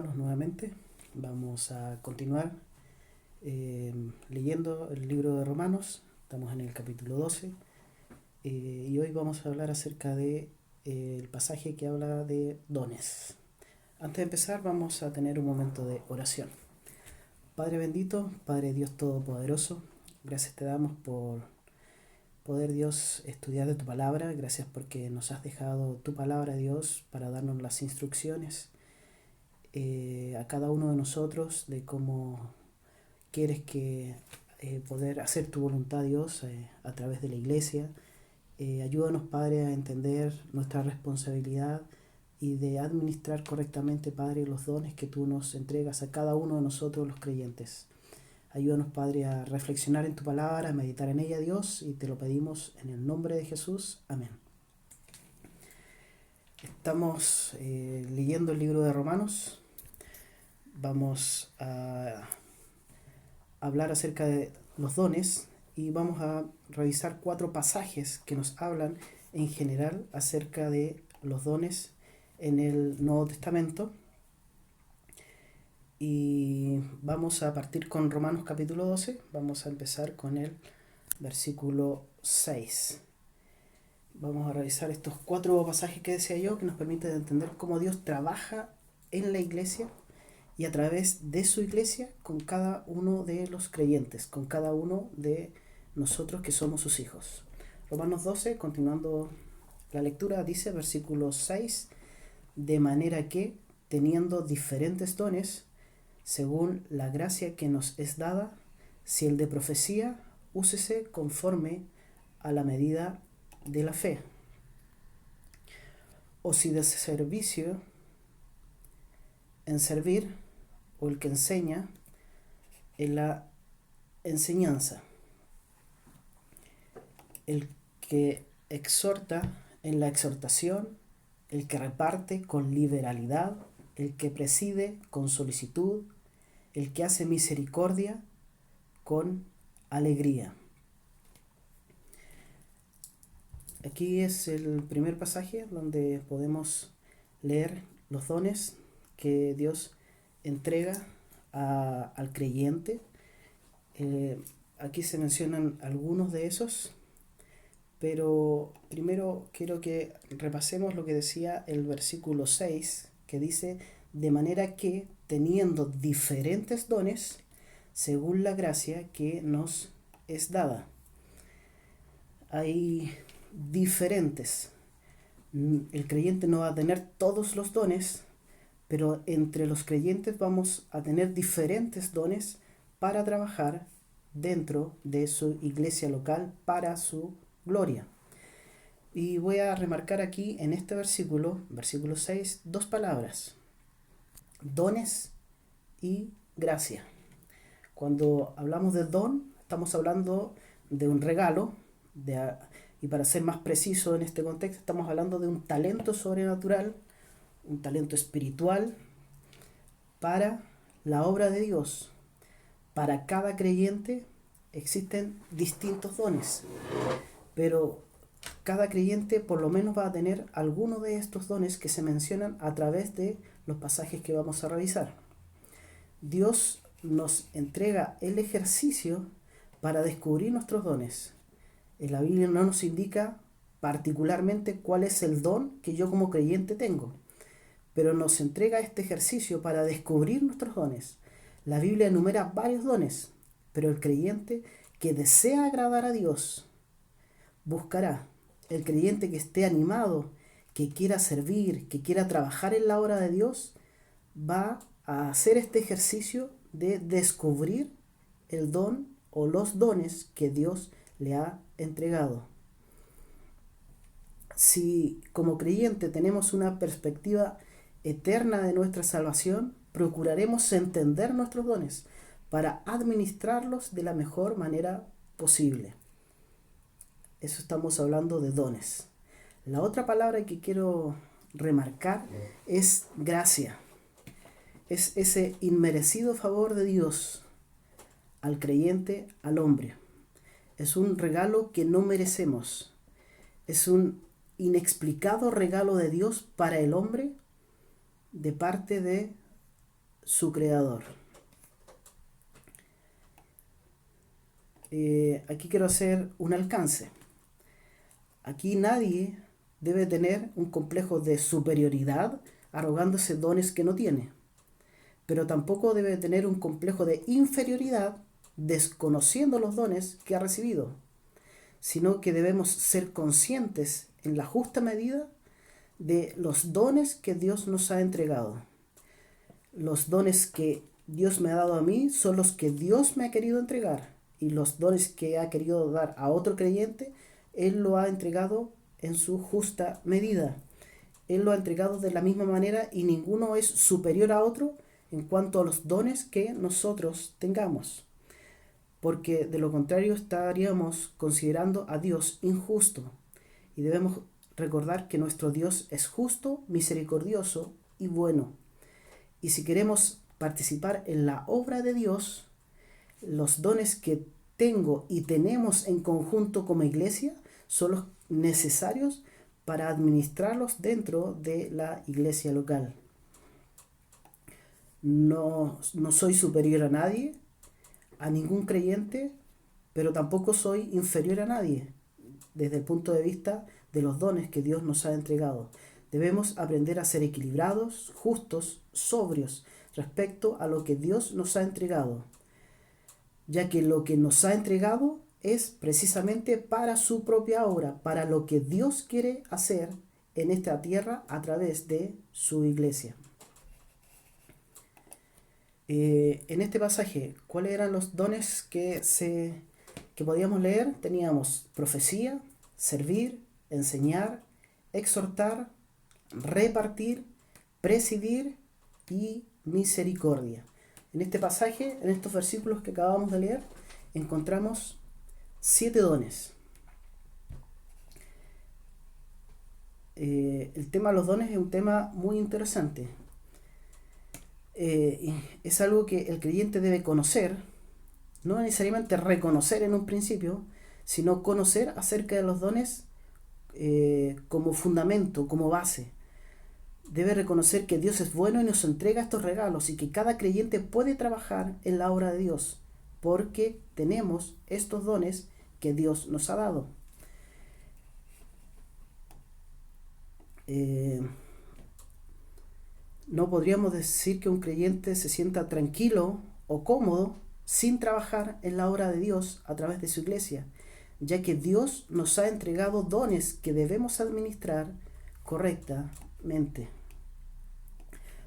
hermanos, nuevamente. Vamos a continuar leyendo el libro de Romanos. Estamos en el capítulo 12 y hoy vamos a hablar acerca de el pasaje que habla de dones. Antes de empezar vamos a tener un momento de oración. Padre bendito, Padre Dios Todopoderoso, gracias te damos por poder, Dios, estudiar de tu palabra. Gracias porque nos has dejado tu palabra, Dios, para darnos las instrucciones a cada uno de nosotros de cómo quieres que poder hacer tu voluntad, Dios, a través de la iglesia. Ayúdanos, Padre, a entender nuestra responsabilidad y de administrar correctamente, Padre, los dones que tú nos entregas a cada uno de nosotros, los creyentes. Ayúdanos, Padre, a reflexionar en tu palabra, a meditar en ella, Dios, y te lo pedimos en el nombre de Jesús. Amén. Estamos leyendo el libro de Romanos. Vamos a hablar acerca de los dones y vamos a revisar 4 pasajes que nos hablan en general acerca de los dones en el Nuevo Testamento. Y vamos a partir con Romanos capítulo 12. Vamos a empezar con el versículo 6. Vamos a revisar estos 4 pasajes que decía yo, que nos permiten entender cómo Dios trabaja en la iglesia y a través de su iglesia con cada uno de los creyentes, con cada uno de nosotros que somos sus hijos. Romanos 12, continuando la lectura, dice, versículo 6, de manera que, teniendo diferentes dones, según la gracia que nos es dada, si el de profecía, úsese conforme a la medida de la fe. O si de servicio, en servir, o el que enseña, en la enseñanza. El que exhorta, en la exhortación, el que reparte con liberalidad, el que preside con solicitud, el que hace misericordia con alegría. Aquí es el primer pasaje donde podemos leer los dones que Dios entrega al creyente. Aquí se mencionan algunos de esos, pero primero quiero que repasemos lo que decía el versículo 6, que dice, de manera que, teniendo diferentes dones, según la gracia que nos es dada. Hay diferentes. El creyente no va a tener todos los dones, pero entre los creyentes vamos a tener diferentes dones para trabajar dentro de su iglesia local para su gloria. Y voy a remarcar aquí en este versículo 6, 2 palabras: dones y gracia. Cuando hablamos de don, estamos hablando de un regalo, y para ser más preciso en este contexto, estamos hablando de un talento sobrenatural, un talento espiritual para la obra de Dios. Para cada creyente existen distintos dones, pero cada creyente por lo menos va a tener alguno de estos dones que se mencionan a través de los pasajes que vamos a revisar. Dios nos entrega el ejercicio para descubrir nuestros dones. En la Biblia no nos indica particularmente cuál es el don que yo como creyente tengo, pero nos entrega este ejercicio para descubrir nuestros dones. La Biblia enumera varios dones, pero el creyente que desea agradar a Dios buscará. El creyente que esté animado, que quiera servir, que quiera trabajar en la obra de Dios, va a hacer este ejercicio de descubrir el don o los dones que Dios le ha entregado. Si como creyente tenemos una perspectiva eterna de nuestra salvación, procuraremos entender nuestros dones para administrarlos de la mejor manera posible. Eso estamos hablando de dones. La otra palabra que quiero remarcar es gracia. Es ese inmerecido favor de Dios al creyente, al hombre. Es un regalo que no merecemos. Es un inexplicado regalo de Dios para el hombre de parte de su creador. Aquí quiero hacer un alcance. Aquí nadie debe tener un complejo de superioridad arrogándose dones que no tiene, pero tampoco debe tener un complejo de inferioridad desconociendo los dones que ha recibido, sino que debemos ser conscientes en la justa medida de los dones que Dios nos ha entregado. Los dones que Dios me ha dado a mí son los que Dios me ha querido entregar, y los dones que ha querido dar a otro creyente, Él lo ha entregado en su justa medida. Él lo ha entregado de la misma manera y ninguno es superior a otro en cuanto a los dones que nosotros tengamos, porque de lo contrario estaríamos considerando a Dios injusto, y debemos recordar que nuestro Dios es justo, misericordioso y bueno. Y si queremos participar en la obra de Dios, los dones que tengo y tenemos en conjunto como iglesia son los necesarios para administrarlos dentro de la iglesia local. No soy superior a nadie, a ningún creyente, pero tampoco soy inferior a nadie desde el punto de vista de los dones que Dios nos ha entregado. Debemos aprender a ser equilibrados, justos, sobrios respecto a lo que Dios nos ha entregado, ya que lo que nos ha entregado es precisamente para su propia obra, para lo que Dios quiere hacer en esta tierra a través de su iglesia. En este pasaje, ¿cuáles eran los dones que podíamos leer? Teníamos profecía, servir, enseñar, exhortar, repartir, presidir y misericordia. En este pasaje, en estos versículos que acabamos de leer, encontramos 7 dones. El tema de los dones es un tema muy interesante. Es algo que el creyente debe conocer, no necesariamente reconocer en un principio, sino conocer acerca de los dones como fundamento, como base. Debe reconocer que Dios es bueno y nos entrega estos regalos y que cada creyente puede trabajar en la obra de Dios porque tenemos estos dones que Dios nos ha dado. No podríamos decir que un creyente se sienta tranquilo o cómodo sin trabajar en la obra de Dios a través de su iglesia, ya que Dios nos ha entregado dones que debemos administrar correctamente.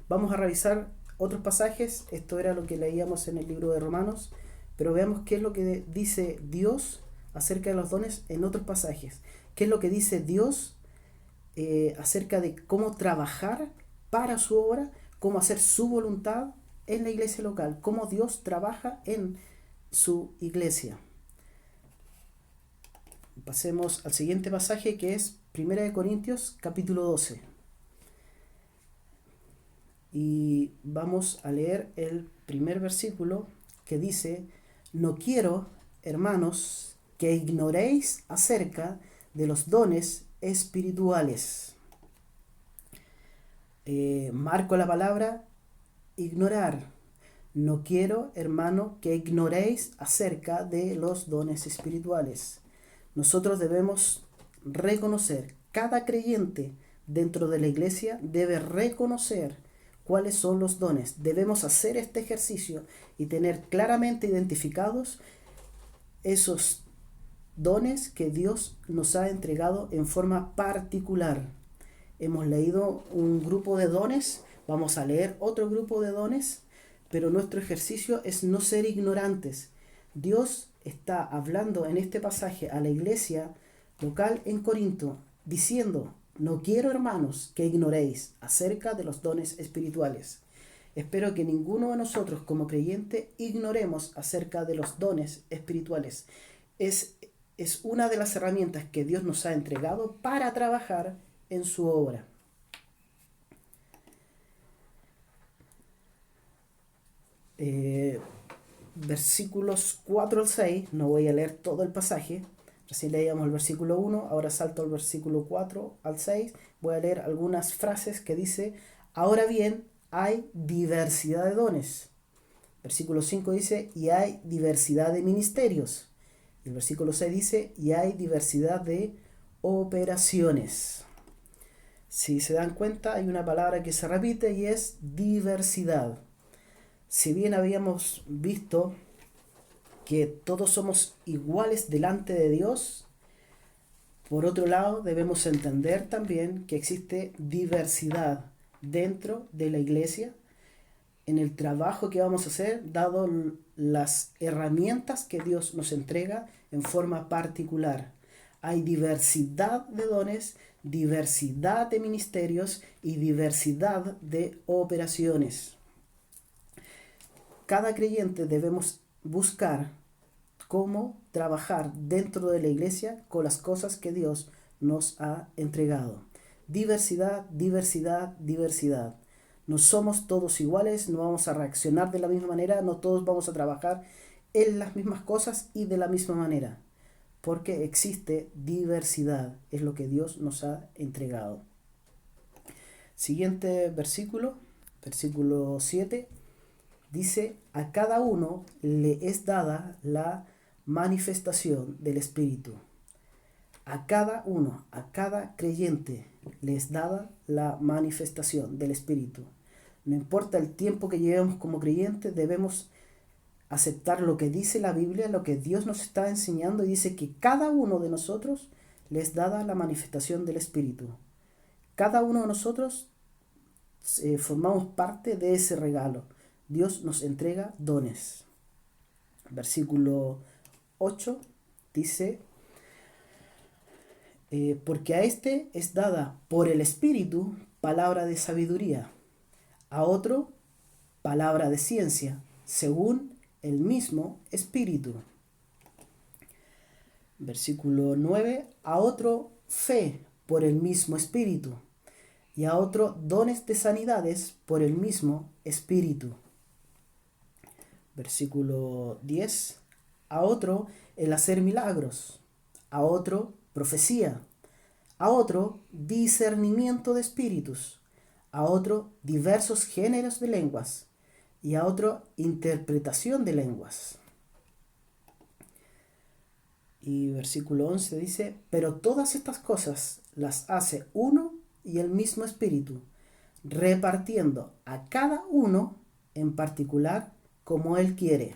Vamos a revisar otros pasajes. Esto era lo que leíamos en el libro de Romanos, pero veamos qué es lo que dice Dios acerca de los dones en otros pasajes. ¿Qué es lo que dice Dios acerca de cómo trabajar para su obra, cómo hacer su voluntad en la iglesia local, cómo Dios trabaja en su iglesia? Pasemos al siguiente pasaje, que es 1 Corintios capítulo 12. Y vamos a leer el primer versículo que dice: no quiero, hermanos, que ignoréis acerca de los dones espirituales. Marco la palabra ignorar. No quiero, hermano, que ignoréis acerca de los dones espirituales. Nosotros debemos reconocer, cada creyente dentro de la iglesia debe reconocer cuáles son los dones. Debemos hacer este ejercicio y tener claramente identificados esos dones que Dios nos ha entregado en forma particular. Hemos leído un grupo de dones, vamos a leer otro grupo de dones, pero nuestro ejercicio es no ser ignorantes. Dios está hablando en este pasaje a la iglesia local en Corinto, diciendo: no quiero, hermanos, que ignoréis acerca de los dones espirituales. Espero que ninguno de nosotros como creyente ignoremos acerca de los dones espirituales. Es una de las herramientas que Dios nos ha entregado para trabajar en su obra. Versículos 4 al 6, no voy a leer todo el pasaje, recién leíamos el versículo 1, ahora salto al versículo 4 al 6, voy a leer algunas frases que dice: ahora bien, hay diversidad de dones. Versículo 5 dice, y hay diversidad de ministerios. Y el versículo 6 dice, y hay diversidad de operaciones. Si se dan cuenta, hay una palabra que se repite y es diversidad. Si bien habíamos visto que todos somos iguales delante de Dios, por otro lado debemos entender también que existe diversidad dentro de la iglesia en el trabajo que vamos a hacer, dado las herramientas que Dios nos entrega en forma particular. Hay diversidad de dones, diversidad de ministerios y diversidad de operaciones. Cada creyente debemos buscar cómo trabajar dentro de la iglesia con las cosas que Dios nos ha entregado. Diversidad, diversidad, diversidad. No somos todos iguales, no vamos a reaccionar de la misma manera, no todos vamos a trabajar en las mismas cosas y de la misma manera, porque existe diversidad, es lo que Dios nos ha entregado. Siguiente versículo, versículo 7, dice, a cada uno le es dada la manifestación del Espíritu. A cada uno, a cada creyente, le es dada la manifestación del Espíritu. No importa el tiempo que llevemos como creyentes, debemos aceptar lo que dice la Biblia, lo que Dios nos está enseñando, y dice que cada uno de nosotros le es dada la manifestación del Espíritu. Cada uno de nosotros formamos parte de ese regalo. Dios nos entrega dones. Versículo 8 dice, porque a este es dada por el Espíritu palabra de sabiduría, a otro palabra de ciencia, según el mismo Espíritu. Versículo 9, a otro fe por el mismo Espíritu, y a otro dones de sanidades por el mismo Espíritu. Versículo 10, a otro el hacer milagros, a otro profecía, a otro discernimiento de espíritus, a otro diversos géneros de lenguas, y a otro interpretación de lenguas. Y versículo 11 dice, pero todas estas cosas las hace uno y el mismo Espíritu, repartiendo a cada uno en particular como Él quiere.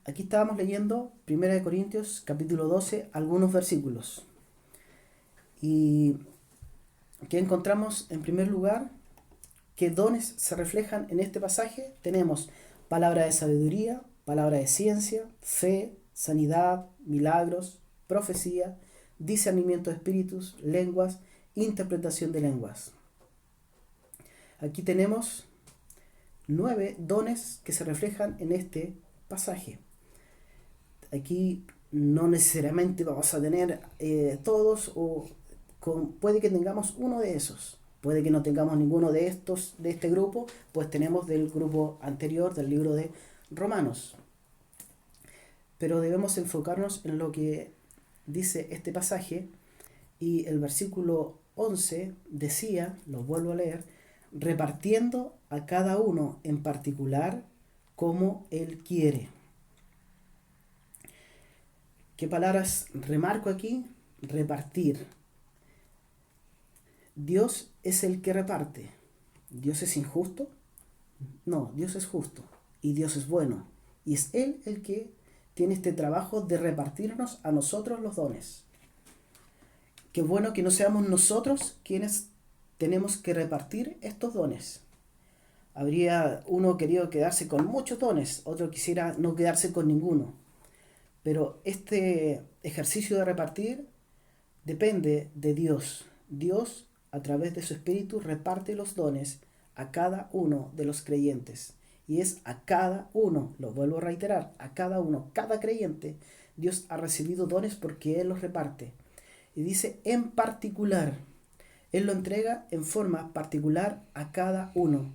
Aquí estábamos leyendo 1 Corintios capítulo 12, algunos versículos. Y ¿qué encontramos en primer lugar? ¿Qué dones se reflejan en este pasaje? Tenemos palabra de sabiduría, palabra de ciencia, fe, sanidad, milagros, profecía, discernimiento de espíritus, lenguas, interpretación de lenguas. Aquí tenemos 9 dones que se reflejan en este pasaje. Aquí no necesariamente vamos a tener todos, puede que tengamos uno de esos, puede que no tengamos ninguno de estos, de este grupo, pues tenemos del grupo anterior del libro de Romanos. Pero debemos enfocarnos en lo que dice este pasaje, y el versículo 11 decía, lo vuelvo a leer, repartiendo a cada uno en particular como Él quiere. ¿Qué palabras remarco aquí? Repartir. Dios es el que reparte. ¿Dios es injusto? No, Dios es justo y Dios es bueno. Y es Él el que tiene este trabajo de repartirnos a nosotros los dones. Qué bueno que no seamos nosotros quienes tenemos que repartir estos dones. Habría uno querido quedarse con muchos dones, otro quisiera no quedarse con ninguno. Pero este ejercicio de repartir depende de Dios. Dios, a través de su Espíritu, reparte los dones a cada uno de los creyentes. Y es a cada uno, lo vuelvo a reiterar, a cada uno, cada creyente, Dios ha recibido dones porque Él los reparte. Y dice en particular, Él lo entrega en forma particular a cada uno.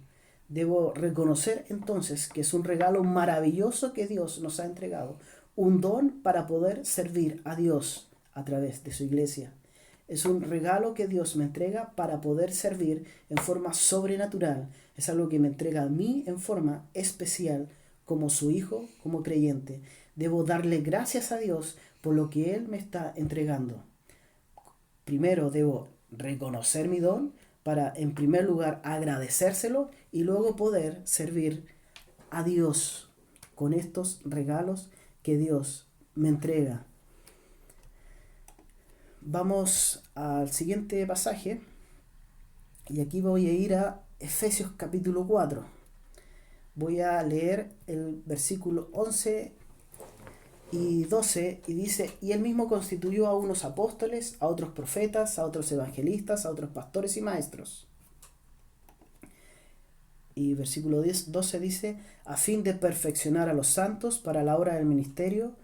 Debo reconocer entonces que es un regalo maravilloso que Dios nos ha entregado, un don para poder servir a Dios a través de su iglesia. Es un regalo que Dios me entrega para poder servir en forma sobrenatural. Es algo que me entrega a mí en forma especial, como su hijo, como creyente. Debo darle gracias a Dios por lo que Él me está entregando. Primero debo reconocer mi don para, en primer lugar, agradecérselo y luego poder servir a Dios con estos regalos que Dios me entrega. Vamos al siguiente pasaje y aquí voy a ir a Efesios capítulo 4. Voy a leer el versículo 11 y 12 y dice: y él mismo constituyó a unos apóstoles, a otros profetas, a otros evangelistas, a otros pastores y maestros. Y versículo 12 dice: a fin de perfeccionar a los santos para la obra del ministerio,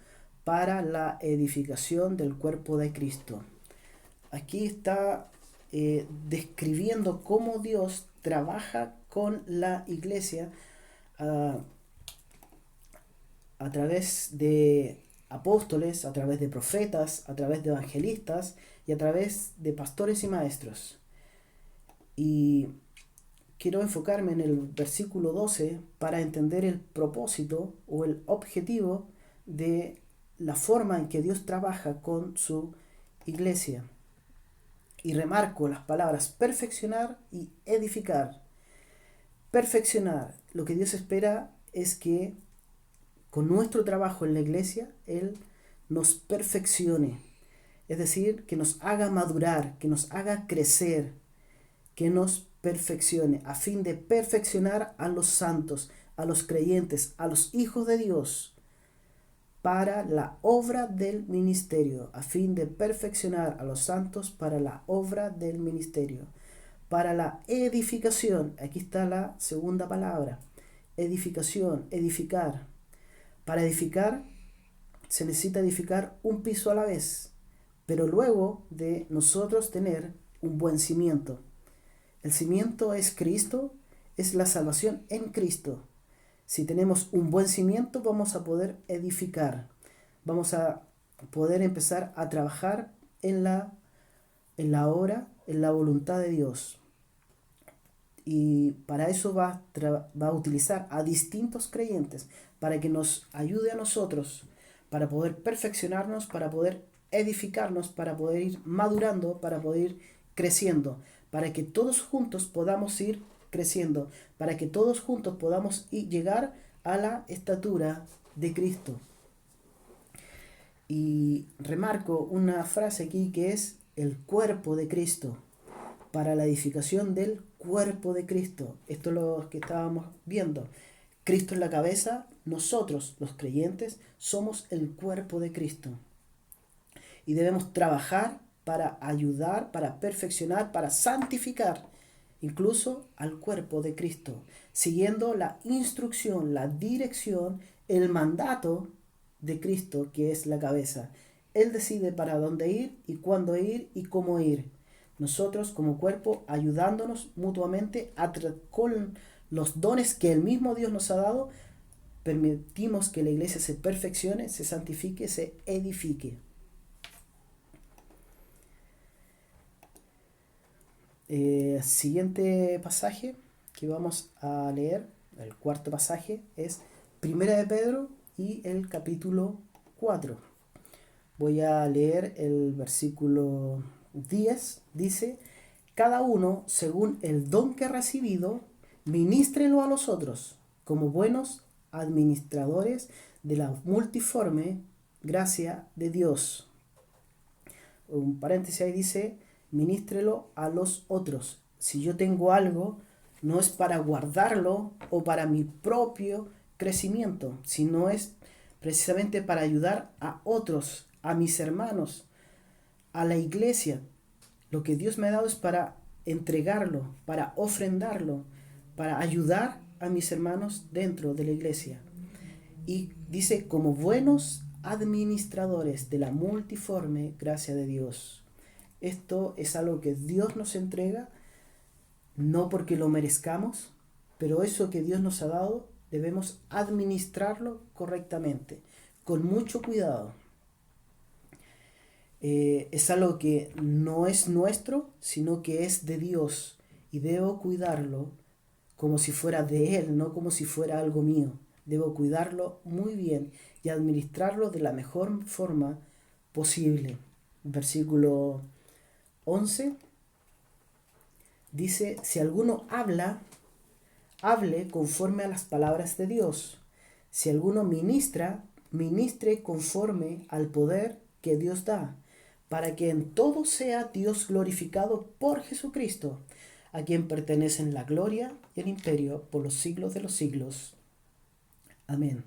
para la edificación del cuerpo de Cristo. Aquí está describiendo cómo Dios trabaja con la iglesia a través de apóstoles, a través de profetas, a través de evangelistas y a través de pastores y maestros. Y quiero enfocarme en el versículo 12 para entender el propósito o el objetivo de la forma en que Dios trabaja con su iglesia. Y remarco las palabras perfeccionar y edificar. Perfeccionar, lo que Dios espera es que con nuestro trabajo en la iglesia, Él nos perfeccione. Es decir, que nos haga madurar, que nos haga crecer, que nos perfeccione, a fin de perfeccionar a los santos, a los creyentes, a los hijos de Dios, para la obra del ministerio, a fin de perfeccionar a los santos para la obra del ministerio, para la edificación. Aquí está la segunda palabra, edificación, edificar. Para edificar se necesita edificar un piso a la vez, pero luego de nosotros tener un buen cimiento. El cimiento es Cristo, es la salvación en Cristo. Si tenemos un buen cimiento, vamos a poder edificar. Vamos a poder empezar a trabajar en la obra, en la voluntad de Dios. Y para eso va a utilizar a distintos creyentes, para que nos ayude a nosotros, para poder perfeccionarnos, para poder edificarnos, para poder ir madurando, para poder ir creciendo, para que todos juntos podamos ir creciendo, para que todos juntos podamos llegar a la estatura de Cristo. Y remarco una frase aquí que es el cuerpo de Cristo, para la edificación del cuerpo de Cristo. Esto es lo que estábamos viendo. Cristo es la cabeza, nosotros, los creyentes, somos el cuerpo de Cristo. Y debemos trabajar para ayudar, para perfeccionar, para santificar incluso al cuerpo de Cristo, siguiendo la instrucción, la dirección, el mandato de Cristo, que es la cabeza. Él decide para dónde ir y cuándo ir y cómo ir. Nosotros como cuerpo ayudándonos mutuamente con los dones que el mismo Dios nos ha dado, permitimos que la iglesia se perfeccione, se santifique, se edifique. Siguiente pasaje que vamos a leer, el cuarto pasaje, es Primera de Pedro y el capítulo 4. Voy a leer el versículo 10. Dice: cada uno, según el don que ha recibido, ministrelo a los otros, como buenos administradores de la multiforme gracia de Dios. Un paréntesis ahí dice: ministrelo a los otros. Si yo tengo algo, no es para guardarlo o para mi propio crecimiento, sino es precisamente para ayudar a otros, a mis hermanos, a la iglesia. Lo que Dios me ha dado es para entregarlo, para ofrendarlo, para ayudar a mis hermanos dentro de la iglesia. Y dice, como buenos administradores de la multiforme gracia de Dios. Esto es algo que Dios nos entrega, no porque lo merezcamos, pero eso que Dios nos ha dado debemos administrarlo correctamente, con mucho cuidado. Es algo que no es nuestro, sino que es de Dios y debo cuidarlo como si fuera de Él, no como si fuera algo mío. Debo cuidarlo muy bien y administrarlo de la mejor forma posible. Versículo 11 dice, si alguno habla, hable conforme a las palabras de Dios. Si alguno ministra, ministre conforme al poder que Dios da, para que en todo sea Dios glorificado por Jesucristo, a quien pertenecen la gloria y el imperio por los siglos de los siglos. Amén.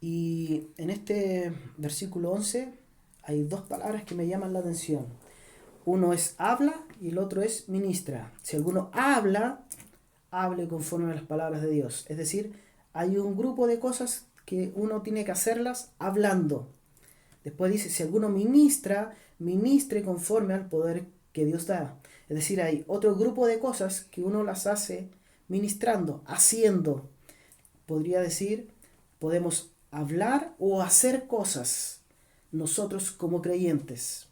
Y en este versículo 11 hay dos palabras que me llaman la atención. Uno es habla y el otro es ministra. Si alguno habla, hable conforme a las palabras de Dios. Es decir, hay un grupo de cosas que uno tiene que hacerlas hablando. Después dice, si alguno ministra, ministre conforme al poder que Dios da. Es decir, hay otro grupo de cosas que uno las hace ministrando, haciendo. Podría decir, podemos hablar o hacer cosas nosotros como creyentes.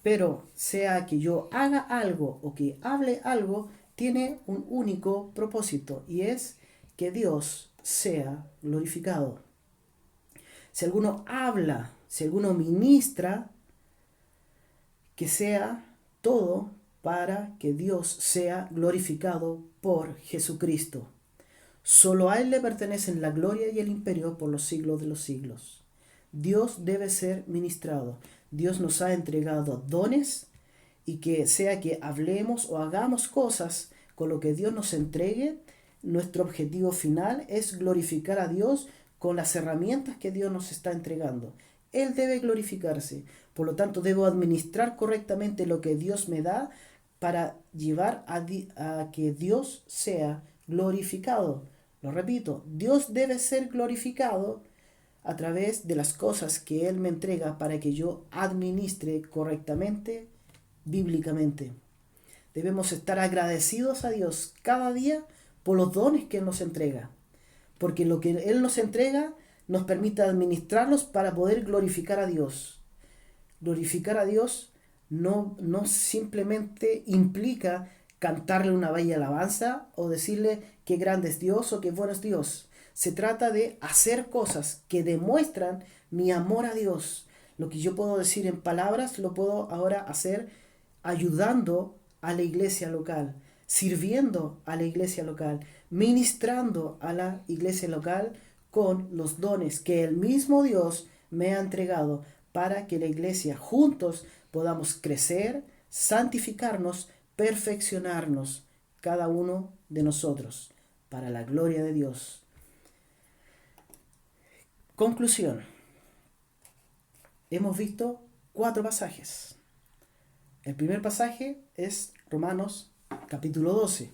Pero sea que yo haga algo o que hable algo, tiene un único propósito y es que Dios sea glorificado. Si alguno habla, si alguno ministra, que sea todo para que Dios sea glorificado por Jesucristo. Solo a Él le pertenecen la gloria y el imperio por los siglos de los siglos. Dios debe ser ministrado. Dios nos ha entregado dones y que sea que hablemos o hagamos cosas con lo que Dios nos entregue, nuestro objetivo final es glorificar a Dios con las herramientas que Dios nos está entregando. Él debe glorificarse. Por lo tanto, debo administrar correctamente lo que Dios me da para llevar a que Dios sea glorificado. Lo repito, Dios debe ser glorificado a través de las cosas que Él me entrega para que yo administre correctamente, bíblicamente. Debemos estar agradecidos a Dios cada día por los dones que Él nos entrega, porque lo que Él nos entrega nos permite administrarlos para poder glorificar a Dios. Glorificar a Dios no simplemente implica cantarle una bella alabanza o decirle qué grande es Dios o qué bueno es Dios. Se trata de hacer cosas que demuestran mi amor a Dios. Lo que yo puedo decir en palabras lo puedo ahora hacer ayudando a la iglesia local, sirviendo a la iglesia local, ministrando a la iglesia local con los dones que el mismo Dios me ha entregado para que la iglesia juntos podamos crecer, santificarnos, perfeccionarnos, cada uno de nosotros, para la gloria de Dios. Conclusión. Hemos visto 4 pasajes. El primer pasaje es Romanos capítulo 12.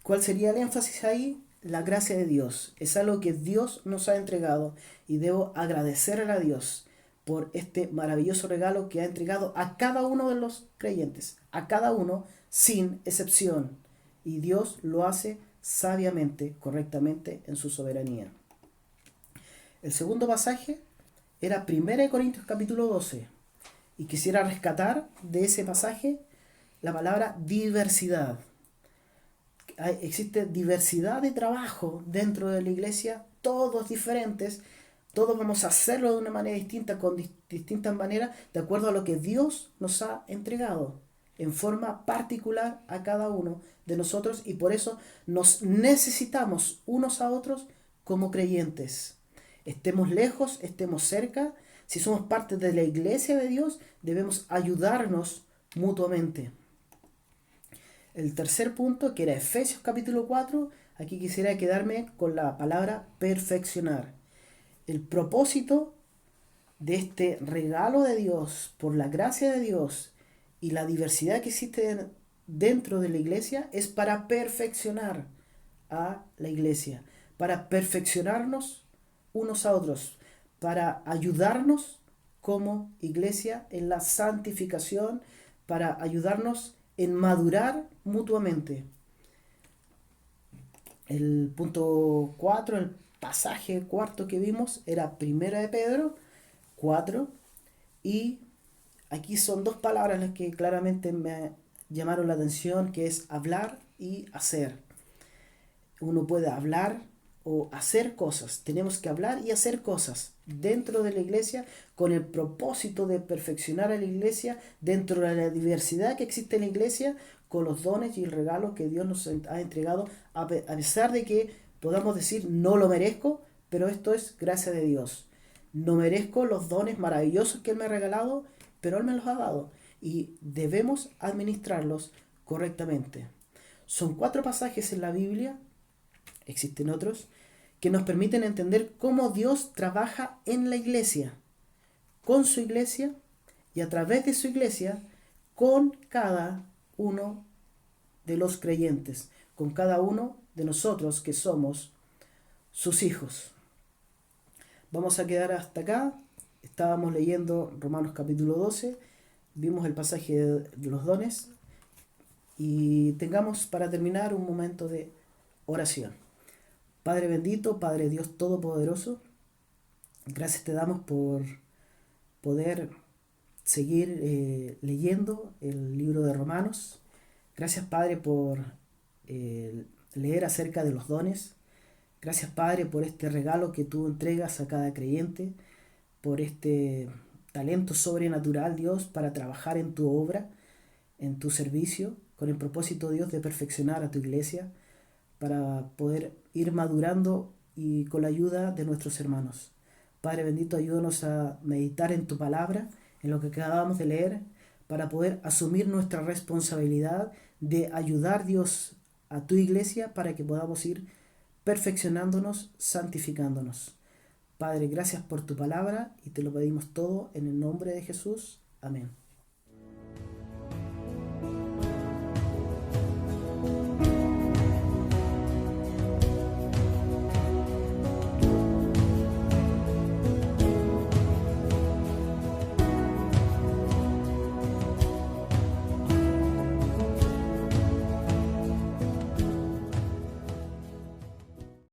¿Cuál sería el énfasis ahí? La gracia de Dios. Es algo que Dios nos ha entregado y debo agradecerle a Dios por este maravilloso regalo que ha entregado a cada uno de los creyentes, a cada uno sin excepción. Y Dios lo hace sabiamente, correctamente en su soberanía. El segundo pasaje era 1 Corintios capítulo 12. Y quisiera rescatar de ese pasaje la palabra diversidad. Existe diversidad de trabajo dentro de la iglesia, todos diferentes, todos vamos a hacerlo de una manera distinta, con distintas maneras, de acuerdo a lo que Dios nos ha entregado, en forma particular a cada uno de nosotros, y por eso nos necesitamos unos a otros como creyentes. Estemos lejos, estemos cerca, si somos parte de la iglesia de Dios, debemos ayudarnos mutuamente. El tercer punto, que era Efesios capítulo 4, aquí quisiera quedarme con la palabra perfeccionar. El propósito de este regalo de Dios, por la gracia de Dios y la diversidad que existe dentro de la iglesia, es para perfeccionar a la iglesia, para perfeccionarnos unos a otros, para ayudarnos como iglesia en la santificación, para ayudarnos en madurar mutuamente. El punto 4, el pasaje cuarto que vimos era Primera de Pedro, 4. Y aquí son dos palabras las que claramente me llamaron la atención, que es hablar y hacer. Uno puede hablar o hacer cosas. Tenemos que hablar y hacer cosas dentro de la iglesia con el propósito de perfeccionar a la iglesia dentro de la diversidad que existe en la iglesia, con los dones y el regalo que Dios nos ha entregado, a pesar de que podamos decir no lo merezco, pero esto es gracia de Dios. No merezco los dones maravillosos que Él me ha regalado, pero Él me los ha dado y debemos administrarlos correctamente. Son 4 pasajes en la Biblia, existen otros, que nos permiten entender cómo Dios trabaja en la iglesia, con su iglesia y a través de su iglesia, con cada uno de los creyentes, con cada uno de nosotros que somos sus hijos. Vamos a quedar hasta acá. Estábamos leyendo Romanos capítulo 12, vimos el pasaje de los dones y tengamos para terminar un momento de oración. Padre bendito, Padre Dios Todopoderoso, gracias te damos por poder seguir leyendo el libro de Romanos. Gracias Padre por leer acerca de los dones. Gracias Padre por este regalo que tú entregas a cada creyente, por este talento sobrenatural, Dios, para trabajar en tu obra, en tu servicio, con el propósito, Dios, de perfeccionar a tu iglesia, para poder ir madurando y con la ayuda de nuestros hermanos. Padre bendito, ayúdanos a meditar en tu palabra, en lo que acabamos de leer, para poder asumir nuestra responsabilidad de ayudar, Dios, a tu iglesia para que podamos ir perfeccionándonos, santificándonos. Padre, gracias por tu palabra y te lo pedimos todo en el nombre de Jesús. Amén.